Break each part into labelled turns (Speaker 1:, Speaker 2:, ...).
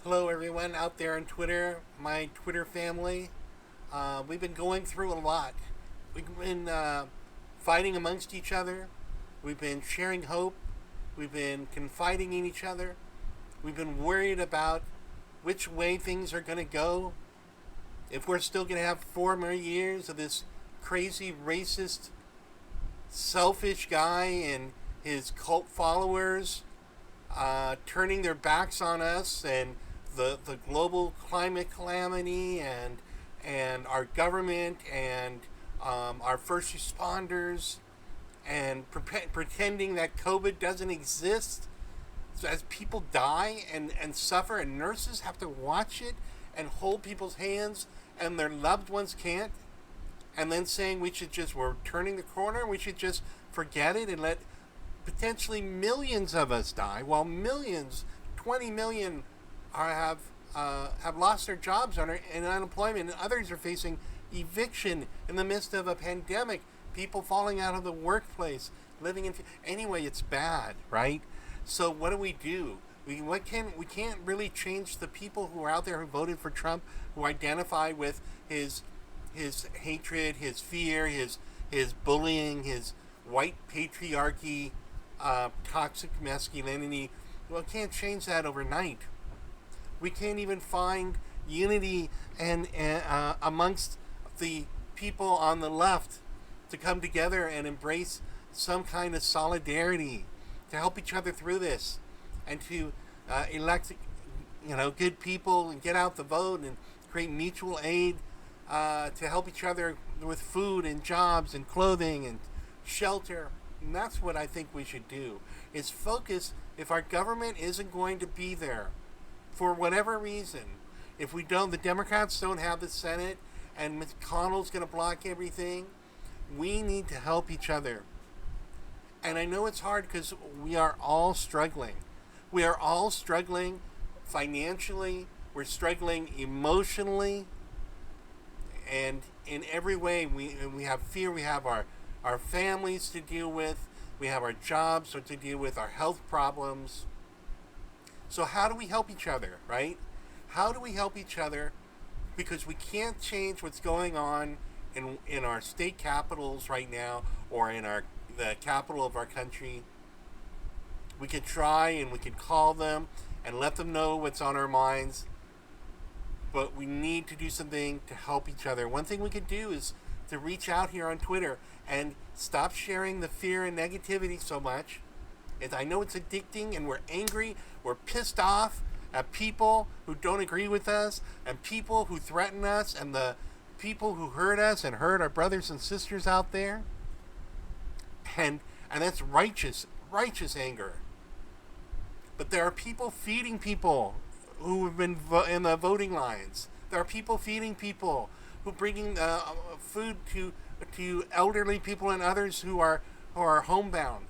Speaker 1: Hello, everyone out there on Twitter, my Twitter family. We've been going through a lot. We've been fighting amongst each other. We've been sharing hope. We've been confiding in each other. We've been worried about which way things are going to go. If we're still going to have 4 more years of this crazy, racist, selfish guy and his cult followers turning their backs on us and the global climate calamity and our government and our first responders and pretending that COVID doesn't exist. So as people die and suffer and nurses have to watch it and hold people's hands and their loved ones can't, and then saying we're turning the corner, we should just forget it and let potentially millions of us die, while millions, 20 million, have lost their jobs in unemployment, and others are facing eviction in the midst of a pandemic. People falling out of the workplace, living in. Anyway, it's bad, right? So what do we do? We can't really change the people who are out there who voted for Trump, who identify with his hatred, his fear, his bullying, his white patriarchy, toxic masculinity. Well, can't change that overnight. We can't even find unity and amongst the people on the left to come together and embrace some kind of solidarity to help each other through this and to elect good people and get out the vote and create mutual aid to help each other with food and jobs and clothing and shelter. And that's what I think we should do, is focus. If our government isn't going to be there for whatever reason, if we don't, the Democrats don't have the Senate and McConnell's going to block everything, we need to help each other. And I know it's hard because we are all struggling. We are all struggling financially. We're struggling emotionally. And in every way, we have fear. We have our families to deal with. We have our jobs to deal with, our health problems. So how do we help each other, right? How do we help each other? Because we can't change what's going on in our state capitals right now or in the capital of our country. We can try and we can call them and let them know what's on our minds. But we need to do something to help each other. One thing we could do is to reach out here on Twitter and stop sharing the fear and negativity so much. And I know it's addicting and we're angry, we're pissed off at people who don't agree with us and people who threaten us and the people who hurt us and hurt our brothers and sisters out there. And that's righteous anger. But there are people feeding people who have been in the voting lines. There are people feeding people who bringing food to elderly people and others who are homebound.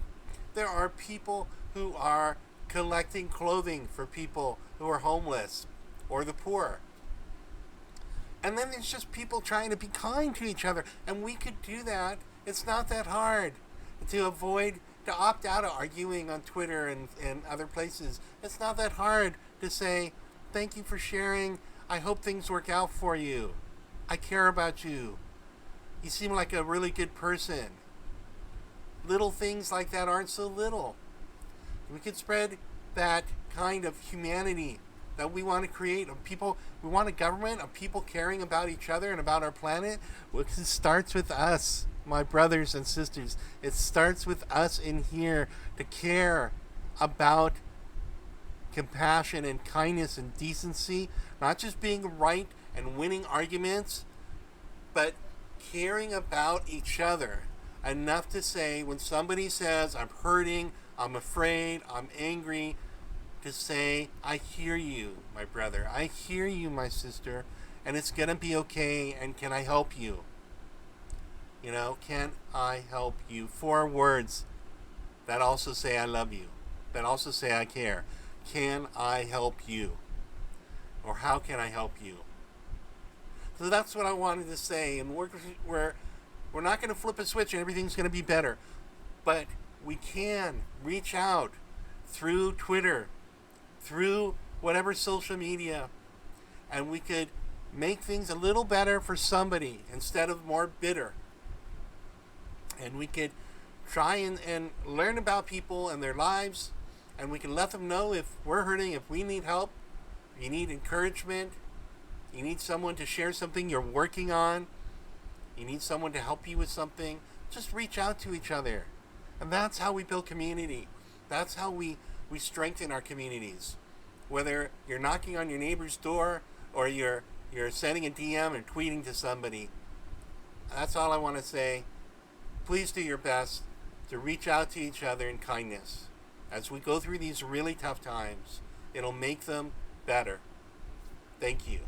Speaker 1: There are people who are collecting clothing for people who are homeless or the poor. And then there's just people trying to be kind to each other. And we could do that. It's not that hard to opt out of arguing on Twitter and other places. It's not that hard to say, thank you for sharing. I hope things work out for you. I care about you. You seem like a really good person. Little things like that aren't so little. We can spread that kind of humanity that we want to create of people. We want a government of people caring about each other and about our planet. It starts with us, my brothers and sisters. It starts with us in here to care about compassion and kindness and decency, not just being right and winning arguments, but caring about each other enough to say when somebody says, I'm hurting, I'm afraid, I'm angry, to say, I hear you, my brother. I hear you, my sister, and it's going to be okay, and can I help you? Can I help you? 4 words that also say I love you, that also say I care. Can I help you? Or how can I help you? So that's what I wanted to say, and we're not going to flip a switch and everything's going to be better. But we can reach out through Twitter, through whatever social media, and we could make things a little better for somebody instead of more bitter. And we could try and learn about people and their lives, and we can let them know if we're hurting, if we need help, you need encouragement, you need someone to share something you're working on, you need someone to help you with something, just reach out to each other. And that's how we build community. That's how we strengthen our communities. Whether you're knocking on your neighbor's door or you're sending a DM and tweeting to somebody, that's all I want to say. Please do your best to reach out to each other in kindness. As we go through these really tough times, it'll make them better. Thank you.